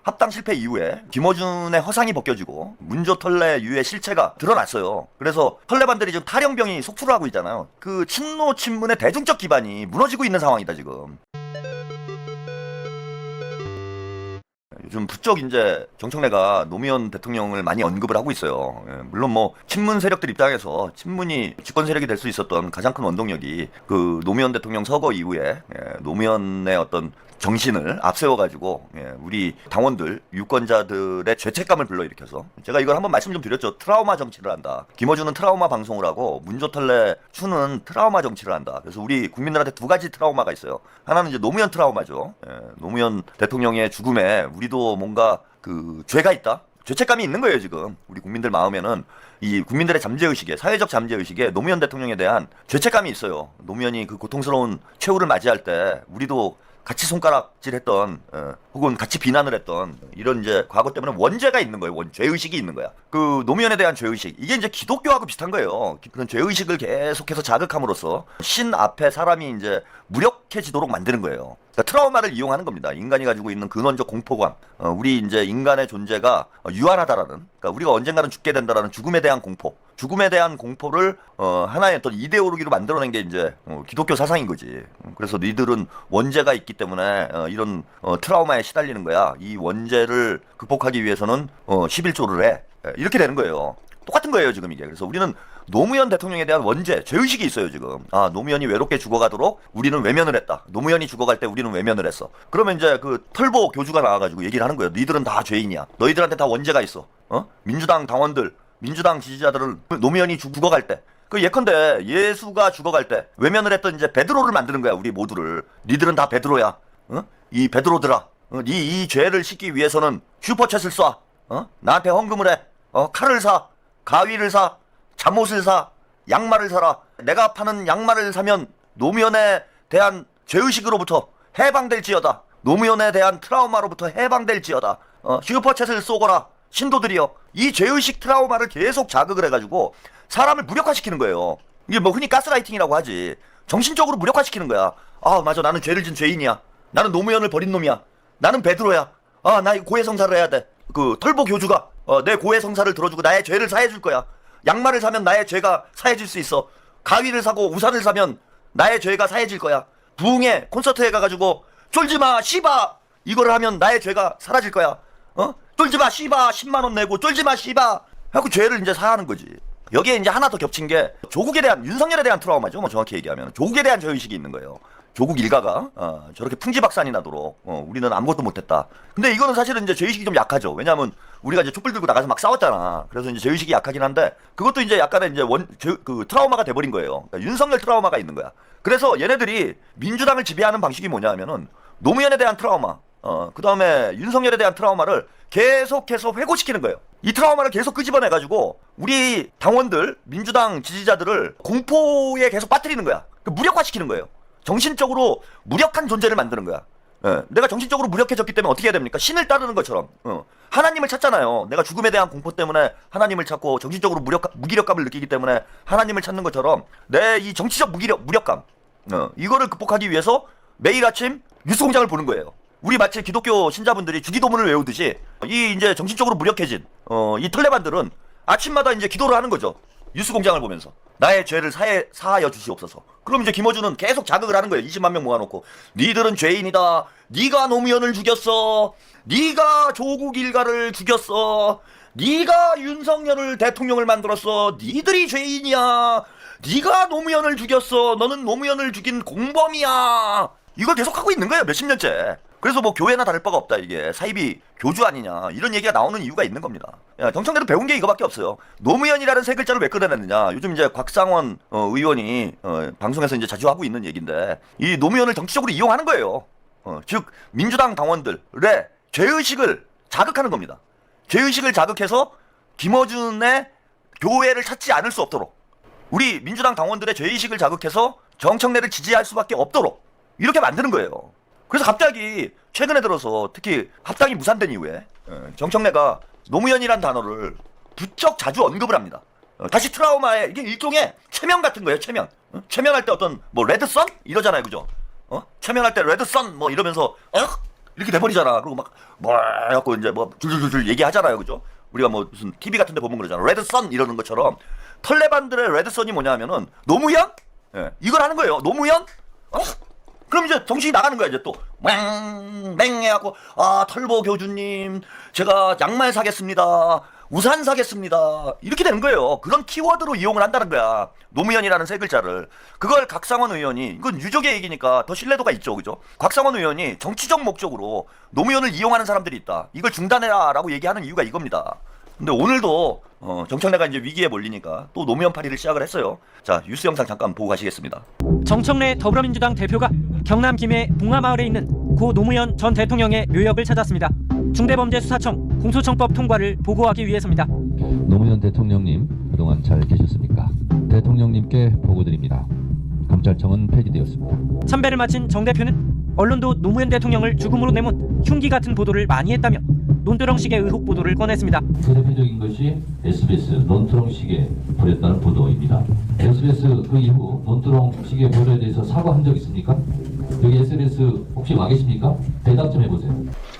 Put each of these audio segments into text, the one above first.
합당 실패 이후에 김어준의 허상이 벗겨지고 문조털레 유의 실체가 드러났어요. 그래서 털레반들이 지금 탈영병이 속출을 하고 있잖아요. 그 친노 친문의 대중적 기반이 무너지고 있는 상황이다 지금. 요즘 부쩍 이제 정청래가 노무현 대통령을 많이 언급을 하고 있어요. 물론 뭐 친문 세력들 입장에서 친문이 집권 세력이 될 수 있었던 가장 큰 원동력이 그 노무현 대통령 서거 이후에 노무현의 어떤 정신을 앞세워가지고 우리 당원들, 유권자들의 죄책감을 불러일으켜서 제가 이걸 한번 말씀 좀 드렸죠. 트라우마 정치를 한다. 김어준은 트라우마 방송을 하고 문조털레 추는 트라우마 정치를 한다. 그래서 우리 국민들한테 두 가지 트라우마가 있어요. 하나는 이제 노무현 트라우마죠. 노무현 대통령의 죽음에 우리도 뭔가 그 죄가 있다. 죄책감이 있는 거예요 지금. 우리 국민들 마음에는 이 국민들의 잠재의식에, 사회적 잠재의식에 노무현 대통령에 대한 죄책감이 있어요. 노무현이 그 고통스러운 최후를 맞이할 때 우리도 같이 손가락질했던 혹은 같이 비난을 했던 이런 이제 과거 때문에 원죄가 있는 거예요. 죄의식이 있는 거야. 그 노무현에 대한 죄의식, 이게 이제 기독교하고 비슷한 거예요. 그런 죄의식을 계속해서 자극함으로써 신 앞에 사람이 이제 무력해지도록 만드는 거예요. 그러니까 트라우마를 이용하는 겁니다. 인간이 가지고 있는 근원적 공포감, 우리 이제 인간의 존재가 유한하다라는, 그러니까 우리가 언젠가는 죽게 된다라는 죽음에 대한 공포, 죽음에 대한 공포를 하나의 어떤 이데올로기로 만들어낸 게 이제 기독교 사상인 거지. 그래서 니들은 원죄가 있기 때문에 이런 트라우마에 시달리는 거야. 이 원죄를 극복하기 위해서는 11조를 해. 이렇게 되는 거예요. 똑같은 거예요 지금 이게. 그래서 우리는 노무현 대통령에 대한 원죄, 죄의식이 있어요 지금. 아, 노무현이 외롭게 죽어가도록 우리는 외면을 했다. 노무현이 죽어갈 때 우리는 외면을 했어. 그러면 이제 그 털보 교주가 나와가지고 얘기를 하는 거예요. 너희들은 다 죄인이야. 너희들한테 다 원죄가 있어. 민주당 당원들, 민주당 지지자들은 노무현이 죽어갈 때, 그 예컨대 예수가 죽어갈 때 외면을 했던 이제 베드로를 만드는 거야. 우리 모두를. 니들은 다 베드로야. 이 베드로들아. 이 죄를 씻기 위해서는 슈퍼챗을 쏴. 나한테 헌금을 해. 칼을 사. 가위를 사. 잠옷을 사. 양말을 사라. 내가 파는 양말을 사면 노무현에 대한 죄의식으로부터 해방될지어다. 노무현에 대한 트라우마로부터 해방될지어다. 슈퍼챗을 쏘거라. 신도들이여. 이 죄의식 트라우마를 계속 자극을 해가지고 사람을 무력화시키는 거예요. 이게 뭐 흔히 가스라이팅이라고 하지. 정신적으로 무력화시키는 거야. 아, 맞아. 나는 죄를 진 죄인이야. 나는 노무현을 버린 놈이야. 나는 베드로야. 아, 나 고해성사를 해야 돼. 그 털보 교주가 내 고해성사를 들어주고 나의 죄를 사해줄 거야. 양말을 사면 나의 죄가 사해질 수 있어. 가위를 사고 우산을 사면 나의 죄가 사해질 거야. 부흥회 콘서트에 가가지고 쫄지마 씨바 이거를 하면 나의 죄가 사라질 거야. 쫄지마 씨바 10만원 내고 쫄지마 씨바 하고 죄를 이제 사하는 거지. 여기에 이제 하나 더 겹친 게 조국에 대한, 윤석열에 대한 트라우마죠. 뭐 정확히 얘기하면 조국에 대한 죄의식이 있는 거예요. 조국 일가가 저렇게 풍지박산이 나도록 우리는 아무것도 못했다. 근데 이거는 사실은 이제 죄의식이 좀 약하죠. 왜냐하면 우리가 이제 촛불 들고 나가서 막 싸웠잖아. 그래서 이제 죄의식이 약하긴 한데 그것도 이제 약간의 이제 그 트라우마가 돼버린 거예요. 그러니까 윤석열 트라우마가 있는 거야. 그래서 얘네들이 민주당을 지배하는 방식이 뭐냐면은 노무현에 대한 트라우마, 그 다음에 윤석열에 대한 트라우마를 계속해서 회고시키는 거예요. 이 트라우마를 계속 끄집어내가지고 우리 당원들, 민주당 지지자들을 공포에 계속 빠뜨리는 거야. 무력화시키는 거예요. 정신적으로 무력한 존재를 만드는 거야. 내가 정신적으로 무력해졌기 때문에 어떻게 해야 됩니까? 신을 따르는 것처럼. 하나님을 찾잖아요. 내가 죽음에 대한 공포 때문에 하나님을 찾고 정신적으로 무기력감을 느끼기 때문에 하나님을 찾는 것처럼 내 이 정치적 무력감, 이거를 극복하기 위해서 매일 아침 뉴스공장을 보는 거예요. 우리 마치 기독교 신자분들이 주기도문을 외우듯이 이 이제 정신적으로 무력해진 이 털레반들은 아침마다 이제 기도를 하는 거죠. 뉴스공장을 보면서 나의 죄를 사하여 주시옵소서. 그럼 이제 김어준은 계속 자극을 하는 거예요. 20만 명 모아놓고 니들은 죄인이다. 네가 노무현을 죽였어. 네가 조국 일가를 죽였어. 네가 윤석열을 대통령을 만들었어. 니들이 죄인이야. 네가 노무현을 죽였어. 너는 노무현을 죽인 공범이야. 이걸 계속 하고 있는 거예요. 몇십 년째. 그래서 뭐 교회나 다를 바가 없다. 이게 사이비 교주 아니냐 이런 얘기가 나오는 이유가 있는 겁니다. 정청래도 배운 게 이거밖에 없어요. 노무현이라는 세 글자를 왜 끌어냈느냐. 요즘 이제 곽상원 의원이 방송에서 이제 자주 하고 있는 얘기인데 이 노무현을 정치적으로 이용하는 거예요. 즉 민주당 당원들의 죄의식을 자극하는 겁니다. 죄의식을 자극해서 김어준의 교회를 찾지 않을 수 없도록, 우리 민주당 당원들의 죄의식을 자극해서 정청래를 지지할 수밖에 없도록 이렇게 만드는 거예요. 그래서 갑자기 최근에 들어서 특히 합당이 무산된 이후에 정청래가 노무현이란 단어를 부쩍 자주 언급을 합니다. 다시 트라우마에, 이게 일종의 최면 같은 거예요. 최면. 최면할 때 어떤 뭐 레드선 이러잖아요, 그죠? 최면할 때 레드선 뭐 이러면서 이렇게 돼버리잖아. 그리고 뭐 해갖고 이제 뭐 줄줄줄 얘기하잖아요, 그죠? 우리가 뭐 무슨 TV 같은데 보면 그러잖아. 레드선 이러는 것처럼 털레반들의 레드선이 뭐냐면은 노무현, 예, 이걸 하는 거예요. 노무현, 그럼 이제 정신이 나가는 거야. 이제 또 맹맹 해갖고 털보 교주님 제가 양말 사겠습니다. 우산 사겠습니다. 이렇게 되는 거예요. 그런 키워드로 이용을 한다는 거야. 노무현이라는 세 글자를. 그걸 각상원 의원이, 이건 유족의 얘기니까 더 신뢰도가 있죠. 그죠? 각상원 의원이 정치적 목적으로 노무현을 이용하는 사람들이 있다. 이걸 중단해라 라고 얘기하는 이유가 이겁니다. 근데 오늘도 정청래가 이제 위기에 몰리니까 또 노무현 파리를 시작을 했어요. 자, 뉴스 영상 잠깐 보고 가시겠습니다. 정청래 더불어민주당 대표가 경남 김해 봉화마을에 있는 고 노무현 전 대통령의 묘역을 찾았습니다. 중대범죄수사청 공소청법 통과를 보고하기 위해서입니다. 노무현 대통령님, 그동안 잘 계셨습니까? 대통령님께 보고드립니다. 검찰청은 폐지되었습니다. 참배를 마친 정 대표는 언론도 노무현 대통령을 죽음으로 내몬 흉기 같은 보도를 많이 했다며 논두렁식의 의혹 보도를 꺼냈습니다. 그 대표적인 것이 SBS 논두렁식에 벌였다는 보도입니다. SBS 그 이후 논두렁식의 보도에 대해서 사과한 적 있습니까? 여기 SBS 혹시 와 계십니까? 대답 좀 해보세요.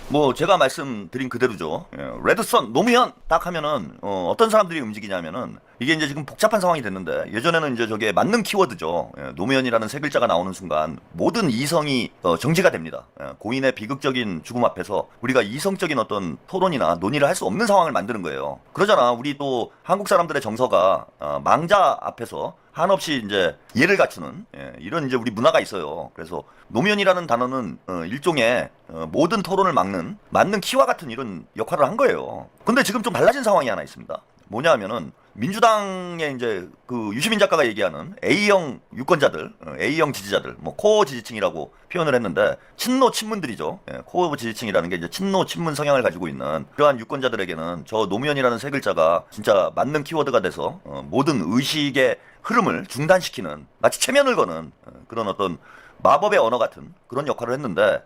뭐 제가 말씀드린 그대로죠. 레드선 노무현 딱 하면은 어떤 사람들이 움직이냐면은 이게 이제 지금 복잡한 상황이 됐는데 예전에는 이제 저게 맞는 키워드죠. 노무현이라는 세 글자가 나오는 순간 모든 이성이 정지가 됩니다. 고인의 비극적인 죽음 앞에서 우리가 이성적인 어떤 토론이나 논의를 할 수 없는 상황을 만드는 거예요. 그러잖아. 우리 또 한국 사람들의 정서가 망자 앞에서 한없이 이제 예를 갖추는 이런 이제 우리 문화가 있어요. 그래서 노무현이라는 단어는 일종의 모든 토론을 막는 맞는 키와 같은 이런 역할을 한 거예요. 근데 지금 좀 달라진 상황이 하나 있습니다. 뭐냐 하면은 민주당의 이제 그 유시민 작가가 얘기하는 A형 유권자들, A형 지지자들, 뭐 코어 지지층이라고 표현을 했는데 친노 친문들이죠. 코어 지지층이라는 게 이제 친노 친문 성향을 가지고 있는 그러한 유권자들에게는 저 노무현이라는 세 글자가 진짜 맞는 키워드가 돼서 모든 의식의 흐름을 중단시키는 마치 체면을 거는 그런 어떤 마법의 언어 같은 그런 역할을 했는데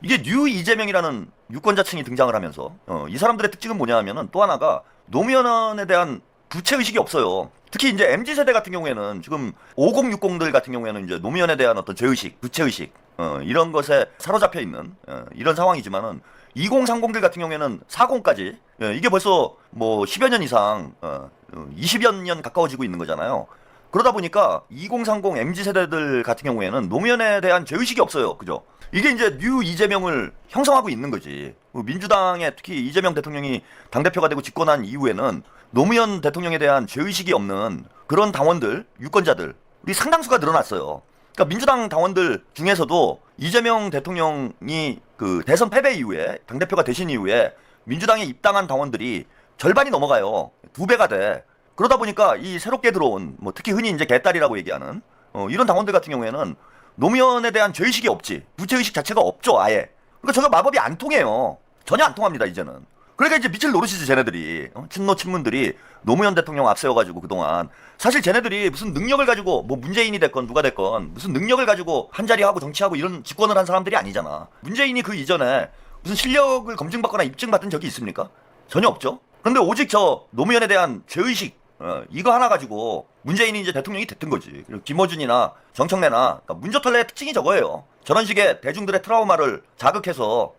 이게 뉴 이재명이라는 유권자층이 등장을 하면서 이 사람들의 특징은 뭐냐 하면은 또 하나가 노무현에 대한 부채의식이 없어요. 특히 이제 MZ세대 같은 경우에는 지금 5060들 같은 경우에는 이제 노무현에 대한 어떤 죄의식, 부채의식 이런 것에 사로잡혀 있는 이런 상황이지만은 2030들 같은 경우에는 40까지 이게 벌써 뭐 10여 년 이상 20여 년 가까워지고 있는 거잖아요. 그러다 보니까 2030 MZ세대들 같은 경우에는 노무현에 대한 죄의식이 없어요. 그죠? 이게 이제 뉴 이재명을 형성하고 있는 거지. 민주당의 특히 이재명 대통령이 당대표가 되고 집권한 이후에는 노무현 대통령에 대한 죄의식이 없는 그런 당원들, 유권자들, 우리 상당수가 늘어났어요. 그러니까 민주당 당원들 중에서도 이재명 대통령이 그 대선 패배 이후에, 당대표가 되신 이후에 민주당에 입당한 당원들이 절반이 넘어가요. 2배가 돼. 그러다 보니까 이 새롭게 들어온, 뭐 특히 흔히 이제 개딸이라고 얘기하는 이런 당원들 같은 경우에는 노무현에 대한 죄의식이 없지. 부채의식 자체가 없죠, 아예. 그러니까 저거 마법이 안 통해요. 전혀 안 통합니다, 이제는. 그러니까 이제 미칠 노릇이지, 쟤네들이. 친노 친문들이 노무현 대통령 앞세워가지고 그동안. 사실 쟤네들이 무슨 능력을 가지고, 뭐 문재인이 됐건 누가 됐건, 무슨 능력을 가지고 한자리 하고 정치하고 이런 집권을 한 사람들이 아니잖아. 문재인이 그 이전에 무슨 실력을 검증받거나 입증받은 적이 있습니까? 전혀 없죠. 그런데 오직 저 노무현에 대한 죄의식, 이거 하나 가지고 문재인이 이제 대통령이 됐던 거지. 그리고 김어준이나 정청래나, 그러니까 문조털레의 특징이 저거예요. 저런 식의 대중들의 트라우마를 자극해서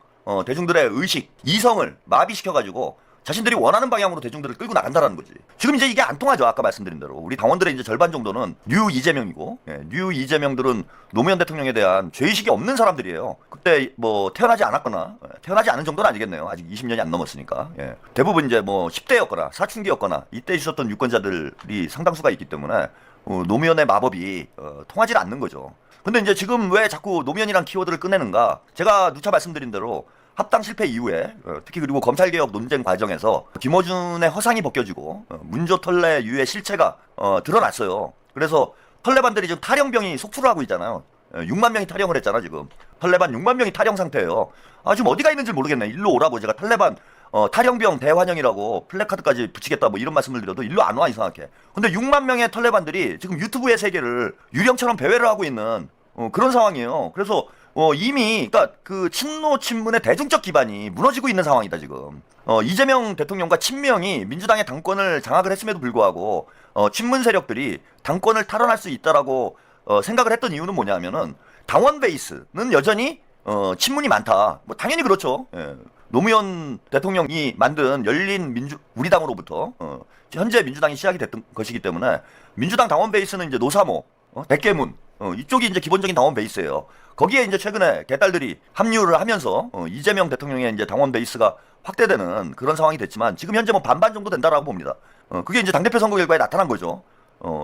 대중들의 의식, 이성을 마비시켜가지고 자신들이 원하는 방향으로 대중들을 끌고 나간다는 거지. 지금 이제 이게 안 통하죠. 아까 말씀드린 대로 우리 당원들의 이제 절반 정도는 뉴 이재명이고, 뉴 이재명들은 노무현 대통령에 대한 죄의식이 없는 사람들이에요. 그때 뭐 태어나지 않았거나 태어나지 않은 정도는 아니겠네요. 아직 20년이 안 넘었으니까. 대부분 이제 뭐 10대였거나 사춘기였거나 이때 있었던 유권자들이 상당수가 있기 때문에 노무현의 마법이 통하지 않는 거죠. 근데 이제 지금 왜 자꾸 노무현이란 키워드를 꺼내는가? 제가 누차 말씀드린 대로 합당 실패 이후에 특히 그리고 검찰개혁 논쟁 과정에서 김어준의 허상이 벗겨지고 문조털레 유의 실체가 드러났어요. 그래서 털레반들이 지금 탈영병이 속출을 하고 있잖아요. 6만 명이 탈영을 했잖아 지금. 털레반 6만 명이 탈영 상태예요. 지금 어디가 있는지 모르겠네. 일로 오라고 제가 탈레반 탈영병 대환영이라고 플래카드까지 붙이겠다 뭐 이런 말씀을 드려도 일로 안 와 이상하게. 근데 6만 명의 털레반들이 지금 유튜브의 세계를 유령처럼 배회를 하고 있는 그런 상황이에요. 그래서 이미 그러니까 그 친노 친문의 대중적 기반이 무너지고 있는 상황이다 지금. 이재명 대통령과 친명이 민주당의 당권을 장악을 했음에도 불구하고 친문 세력들이 당권을 탈환할 수 있다라고 생각을 했던 이유는 뭐냐면은 당원 베이스는 여전히 친문이 많다. 뭐 당연히 그렇죠. 예. 노무현 대통령이 만든 열린 우리당으로부터 현재 민주당이 시작이 됐던 것이기 때문에 민주당 당원 베이스는 이제 노사모, 백계문 이쪽이 이제 기본적인 당원 베이스예요. 거기에 이제 최근에 개딸들이 합류를 하면서 이재명 대통령의 이제 당원 베이스가 확대되는 그런 상황이 됐지만 지금 현재 뭐 반반 정도 된다라고 봅니다. 그게 이제 당대표 선거 결과에 나타난 거죠.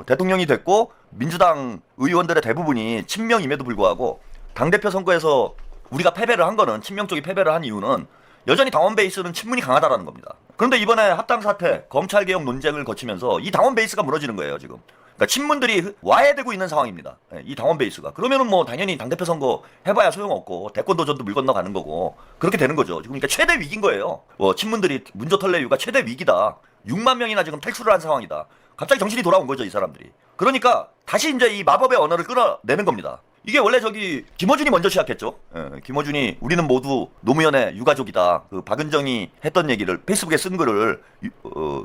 대통령이 됐고 민주당 의원들의 대부분이 친명임에도 불구하고 당대표 선거에서 우리가 패배를 한 거는 친명 쪽이 패배를 한 이유는 여전히 당원 베이스는 친문이 강하다라는 겁니다. 그런데 이번에 합당 사태, 검찰 개혁 논쟁을 거치면서 이 당원 베이스가 무너지는 거예요, 지금. 그러니까 친문들이 와해되고 있는 상황입니다. 이 당원 베이스가. 그러면은 뭐 당연히 당대표 선거 해봐야 소용없고 대권 도전도 물 건너 가는 거고 그렇게 되는 거죠. 지금 그러니까 최대 위기인 거예요. 친문들이 문조 털레 이유가 최대 위기다. 6만 명이나 지금 탈출을 한 상황이다. 갑자기 정신이 돌아온 거죠, 이 사람들이. 그러니까 다시 이제 이 마법의 언어를 끌어내는 겁니다. 이게 원래 김어준이 먼저 시작했죠. 김어준이 우리는 모두 노무현의 유가족이다. 그 박은정이 했던 얘기를 페이스북에 쓴 글을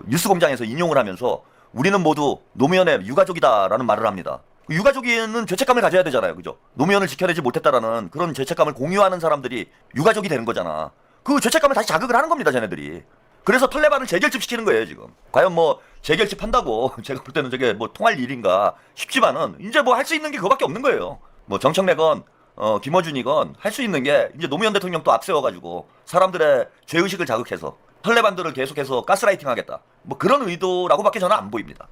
뉴스공장에서 인용을 하면서 우리는 모두 노무현의 유가족이다라는 말을 합니다. 유가족이는 죄책감을 가져야 되잖아요, 그죠? 노무현을 지켜내지 못했다라는 그런 죄책감을 공유하는 사람들이 유가족이 되는 거잖아. 그 죄책감을 다시 자극을 하는 겁니다, 쟤네들이. 그래서 털레반을 재결집시키는 거예요, 지금. 과연 뭐 재결집한다고 제가 볼 때는 저게 뭐 통할 일인가 싶지만은 이제 뭐 할 수 있는 게 그거밖에 없는 거예요. 뭐 정청래건 김어준이건 할 수 있는 게 이제 노무현 대통령 또 앞세워가지고 사람들의 죄의식을 자극해서 털레반들을 계속해서 가스라이팅 하겠다. 뭐 그런 의도라고밖에 저는 안 보입니다.